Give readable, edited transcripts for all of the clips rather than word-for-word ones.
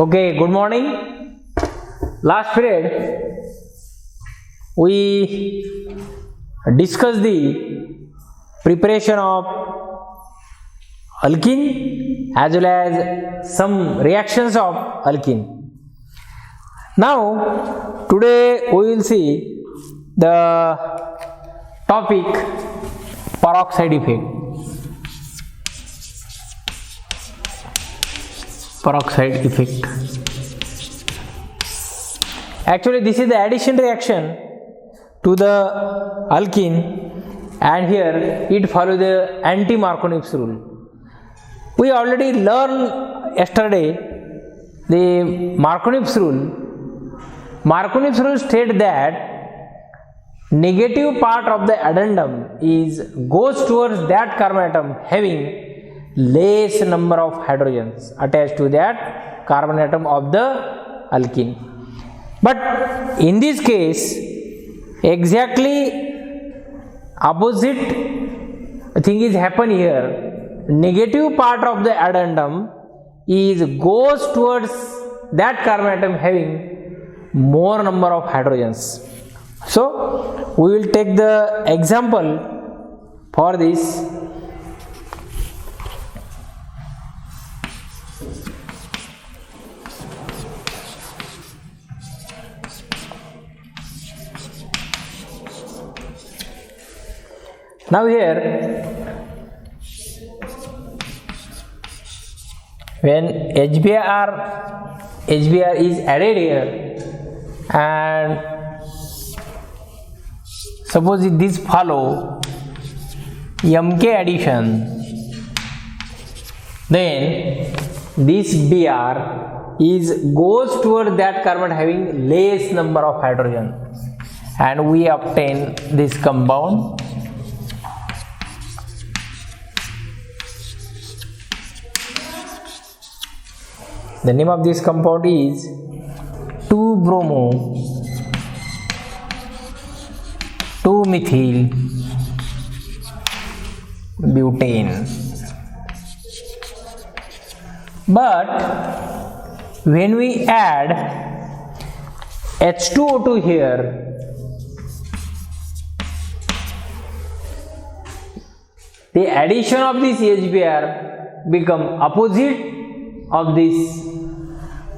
Okay, good morning. Last period we discussed the preparation of alkene as well as some reactions of alkene. Now today we will see the topic peroxide effect. Peroxide effect. Actually this is the addition reaction to the alkene, and here it follows the anti-Markovnich's rule. We already learned yesterday the Markovnich's rule. Markovnich's rule states that negative part of the addendum goes towards that carbon atom having less number of hydrogens attached to that carbon atom of the alkene. But in this case exactly opposite thing is happen here. Negative part of the addendum goes towards that carbon atom having more number of hydrogens. So we will take the example for this. Now here, when HBr is added here, and suppose this follow MK addition, then this Br goes toward that carbon having less number of hydrogen, and we obtain this compound. The name of this compound is 2-bromo-2-methyl butane. But when we add H2O2 here, the addition of this HBr become opposite of this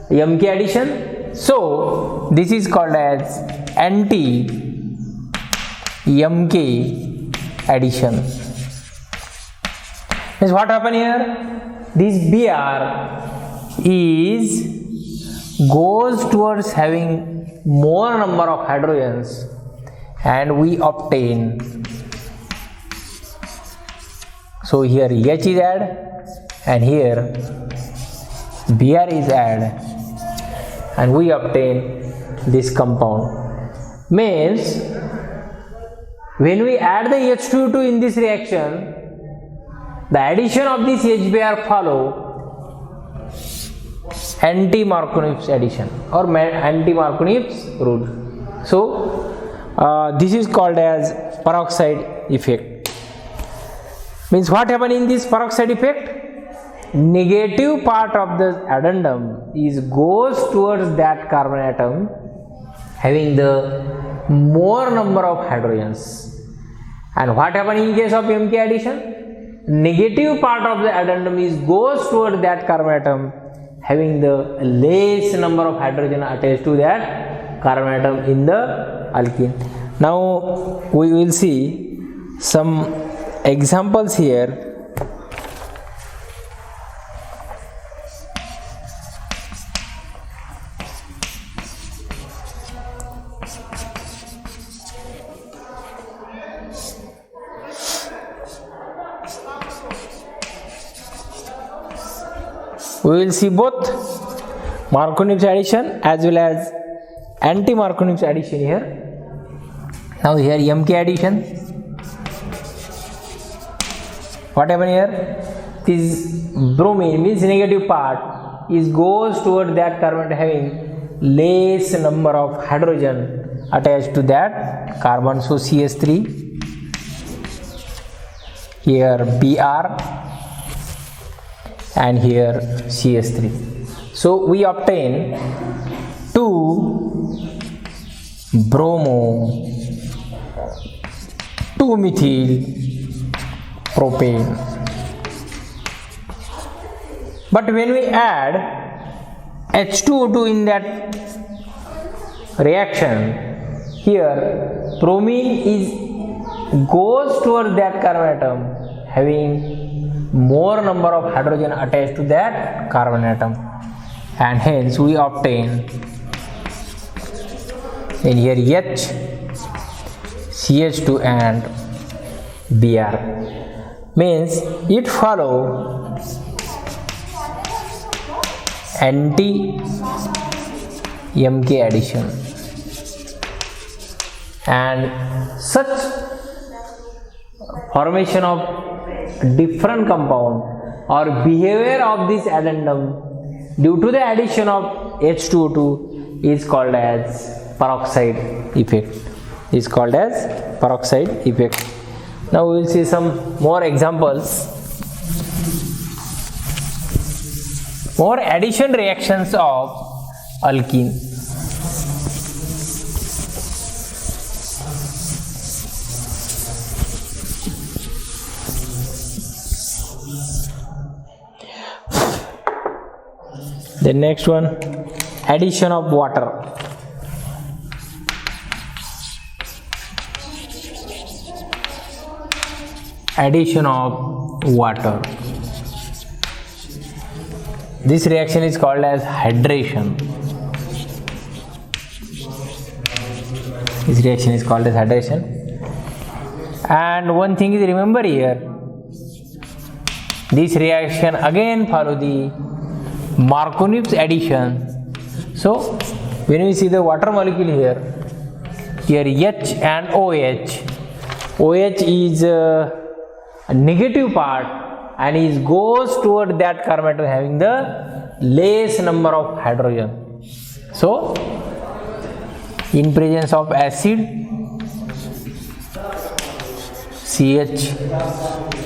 MK addition. So this is called as anti-MK addition. Means what happen here? This Br goes towards having more number of hydrogens, and we obtain. So here H is added, and here Br is added, and we obtain this compound. Means when we add the H2O2 in this reaction, the addition of this HBr follow anti-Markovnich's addition or anti-Markovnich's rule. So this is called as peroxide effect. Means what happen in this peroxide effect? Negative part of the addendum goes towards that carbon atom having the more number of hydrogens. And what happen in case of MK addition? Negative part of the addendum goes towards that carbon atom having the less number of hydrogen attached to that carbon atom in the alkene. Now we will see some examples here. We will see both Markovnich's addition as well as anti-Markovnich's addition here. Now here MK addition. What happened here? This bromine means negative part goes toward that carbon having less number of hydrogen attached to that carbon. So CH3, here Br, and here CH3. So we obtain 2 bromo 2 methyl propane. But when we add H2O2 in that reaction, here bromine goes towards that carbon atom having more number of hydrogen attached to that carbon atom, and hence we obtain in here H, CH2 and Br. Means it follow anti-MK addition, and such formation of different compound or behavior of this addendum due to the addition of H2O2 is called as peroxide effect. Is called as peroxide effect. Now we will see some more examples. More addition reactions of alkene. The next one, addition of water. Addition of water. This reaction is called as hydration. This reaction is called as hydration. And one thing is, remember here, this reaction again follow the Markovitch addition. So when we see the water molecule here H and OH, OH is a negative part and it goes toward that carbon atom having the less number of hydrogen. So in presence of acid CHOH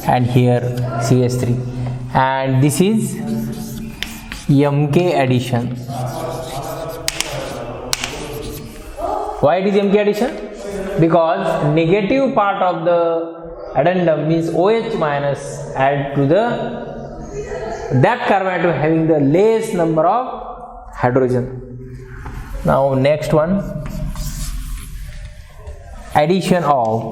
and here CH3, and this is MK addition. Why it is MK addition? Because negative part of the addendum means OH minus add to the that carbon atom having the less number of hydrogen. Now next one, addition of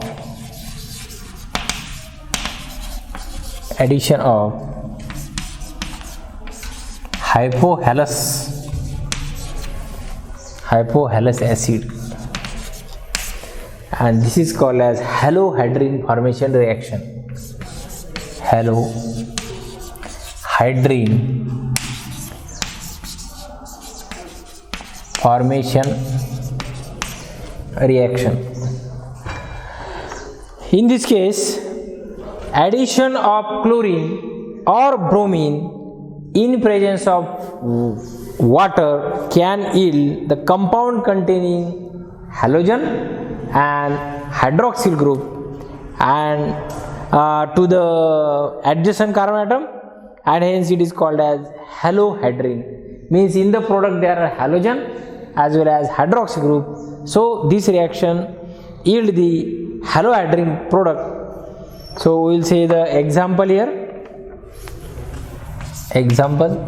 hypohalous acid, and this is called as halohydrine formation reaction. Halohydrine formation reaction. In this case, addition of chlorine or bromine in presence of water can yield the compound containing halogen and hydroxyl group and to the adjacent carbon atom, and hence it is called as halohydrine. Means in the product there are halogen as well as hydroxyl group. So this reaction yield the halohydrine product. So we will say the example here. Example,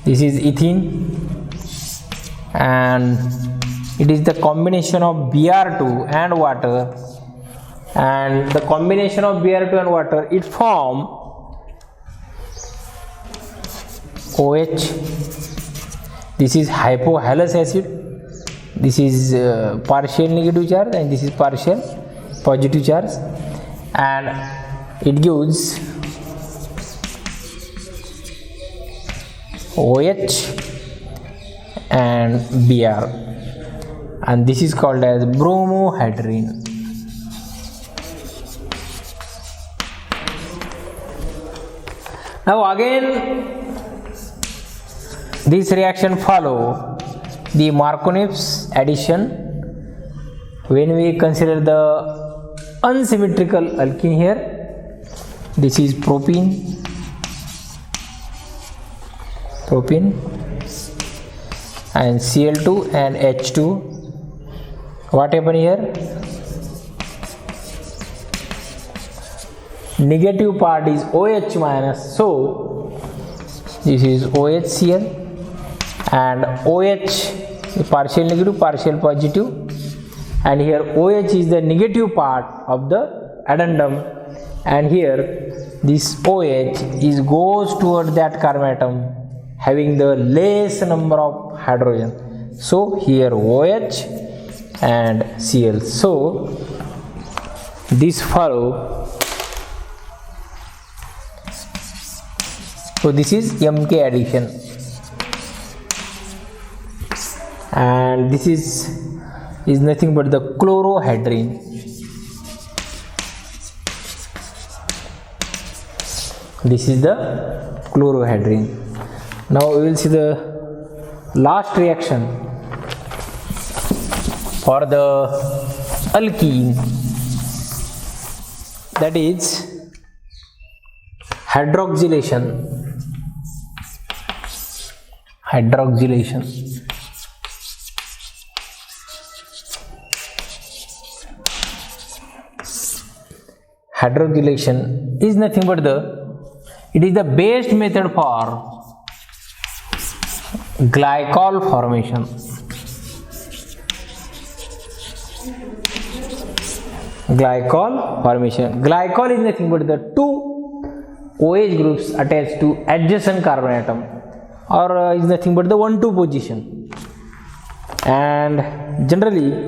this is ethene and it is the combination of Br2 and water, and the combination of Br2 and water it form OH. This is hypohalous acid. This is partial negative charge and this is partial positive charge, and it gives OH and Br, and this is called as bromohydrine. Now again this reaction follow the Markovitch addition when we consider the unsymmetrical alkene here. This is propene and Cl2 and H2. What happened here? Negative part is OH minus, so this is OHCl and OH partial negative, partial positive, and here OH is the negative part of the addendum, and here this OH goes toward that carbon atom having the less number of hydrogen. So here OH and Cl. So this follow. So this is MK addition, and this is nothing but the chlorohydrin. This is the chlorohydrin. Now we will see the last reaction for the alkene, that is hydroxylation. Hydroxylation is nothing but it is the best method for glycol formation. Glycol is nothing but the two OH groups attached to adjacent carbon atom, or is nothing but the 1-2 position. And generally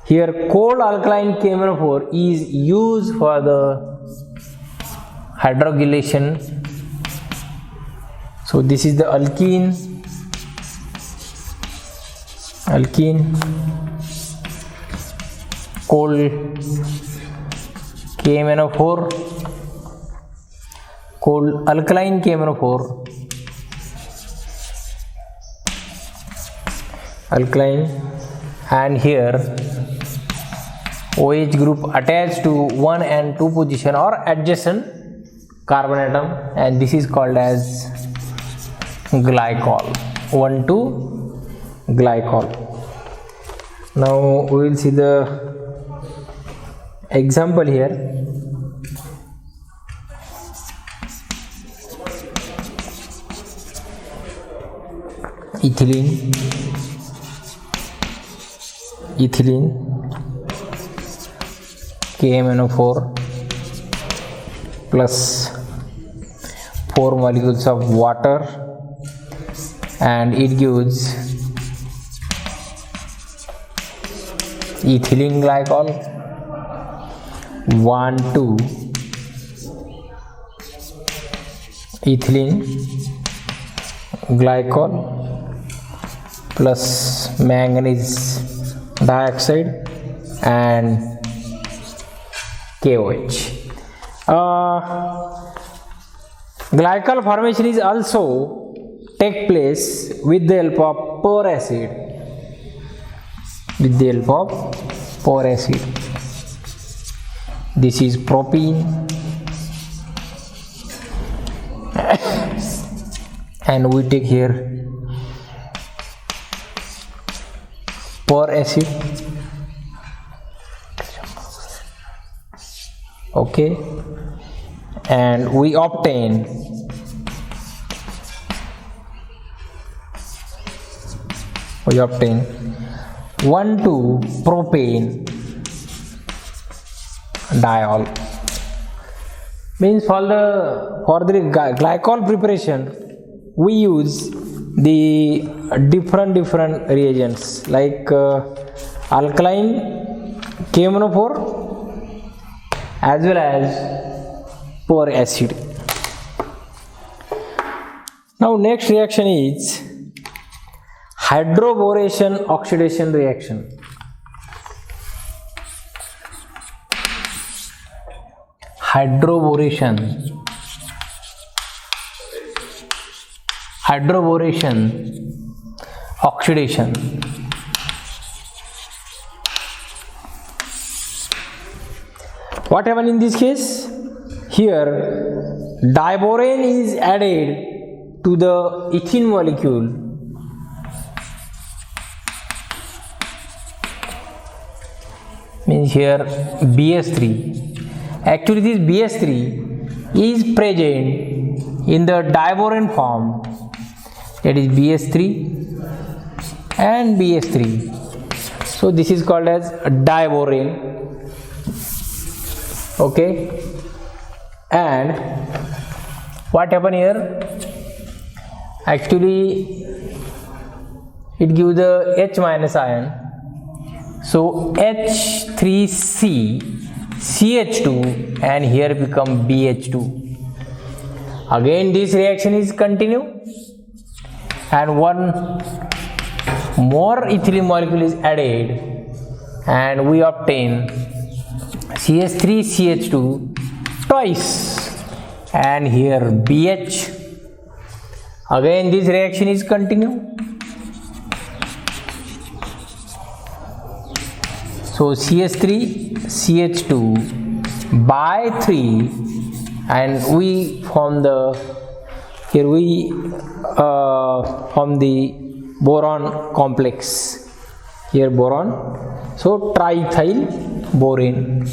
here cold alkaline KMnO4 is used for the hydroxylation. So this is the alkene, cold KMnO4, cold alkaline KMnO4, alkaline, and here OH group attached to 1 and 2 position or adjacent carbon atom, and this is called as glycol, 1,2 glycol. Now we will see the example here. Ethylene KMnO4 plus 4 molecules of water, and it gives ethylene glycol, 1,2 ethylene glycol plus manganese dioxide and KOH. Glycol formation is also take place with the help of Poroxide. This is propene and we take here Poroxide. Okay, and we obtain we obtain 1,2 propane diol. Means for the glycol preparation we use the different reagents like alkaline KMnO4 as well as Poroxide. Now next reaction is hydroboration oxidation reaction. Hydroboration oxidation. What happened in this case? here diborane is added to the ethene molecule. Means here BS3. Actually this BS3 is present in the diborane form, that is BS3 and BS3. So this is called as diborane. Okay, and what happen here? Actually it gives the H minus ion, so H3C CH2 and here become BH2. Again this reaction is continue and one more ethylene molecule is added and we obtain CH3CH2 twice and here BH. Again this reaction is continue. So CH3CH2 by 3 and we form the, here we form the boron complex, here boron, so triethyl borane,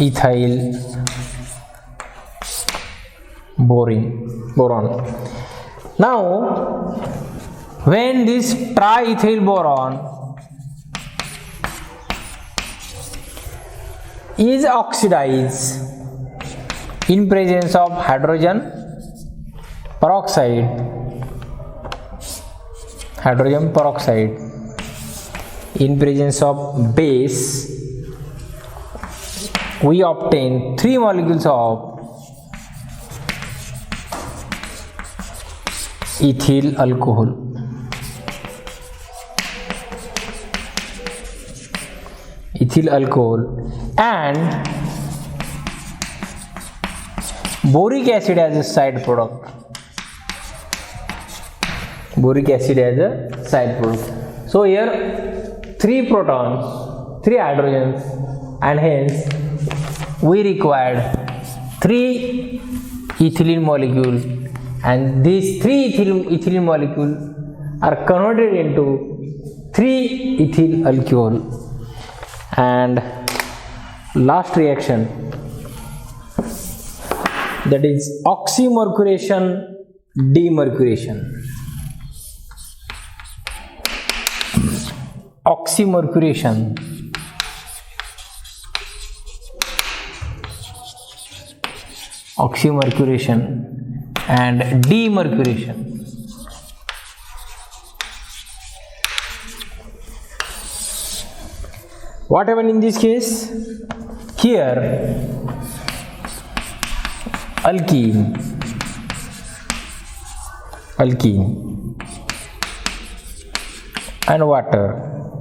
triethyl boron. Now when this triethyl boron is oxidized in presence of hydrogen peroxide, in presence of base, we obtain 3 molecules of ethyl alcohol. And boric acid as a side product. So here 3 protons, 3 hydrogens, and hence we required 3 ethylene molecules, and these 3 ethylene molecules are converted into 3 ethyl alcohol. And last reaction, that is oxymercuration, demercuration. Oxymercuration and demercuration. What happened in this case? Here alkene and water,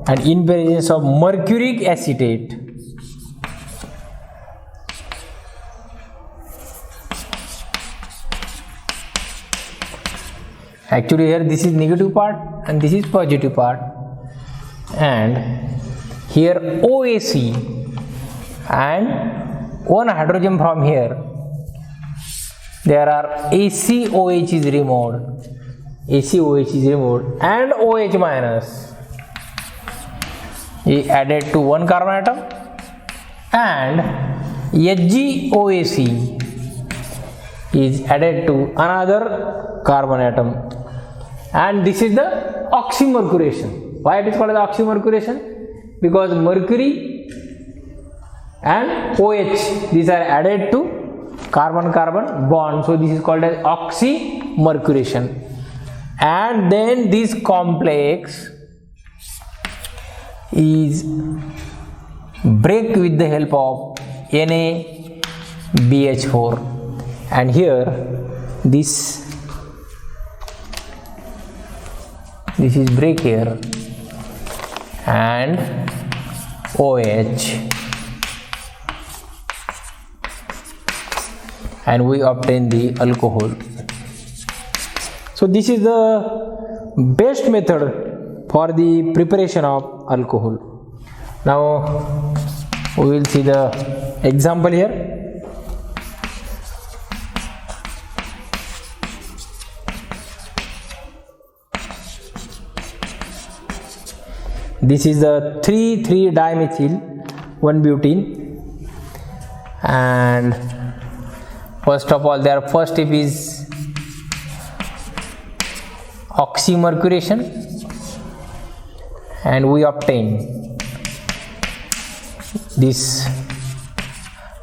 and in presence of mercuric acetate, actually here this is negative part and this is positive part, and here OAC and one hydrogen from here, there are ACOH is removed, and OH minus is added to one carbon atom, and HgOAC is added to another carbon atom, and this is the oxymercuration. Why it is called as oxymercuration? Because mercury and OH, these are added to carbon-carbon bond, so this is called as oxymercuration. And then this complex is break with the help of NaBH4, and here this is break here and OH, and we obtain the alcohol. So this is the best method for the preparation of alcohol. Now We will see the example here. This is the 3,3-dimethyl 1-butene, and first of all their first step is oxymercuration, and we obtain this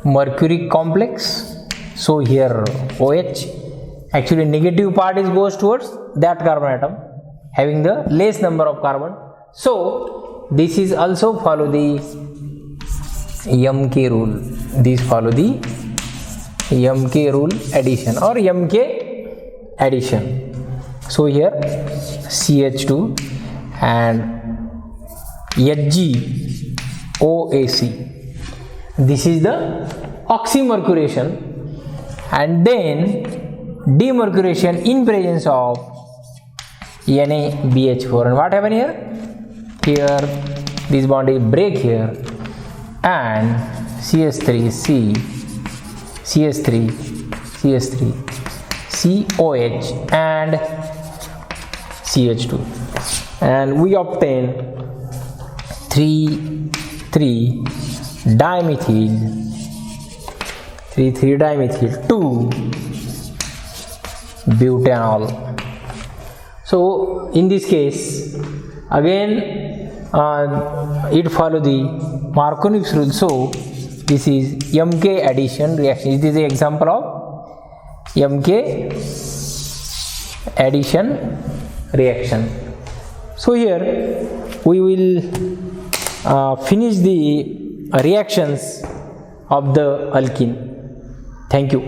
mercury complex. So here OH, actually negative part is goes towards that carbon atom having the less number of carbon. So this is also follow the MK rule. These follow the MK rule addition or MK addition. So here CH2 and HgOAc. This is the oxymercuration, and then demercuration in presence of NaBH4. And what happened here? Here this bond is break here, and CH3 COH and CH2, and we obtain 3,3-dimethyl 2-butanol. So in this case again it follow the Markovnik's rule. So this is MK addition reaction. It is the example of MK addition reaction. So here we will finish the reactions of the alkene. Thank you.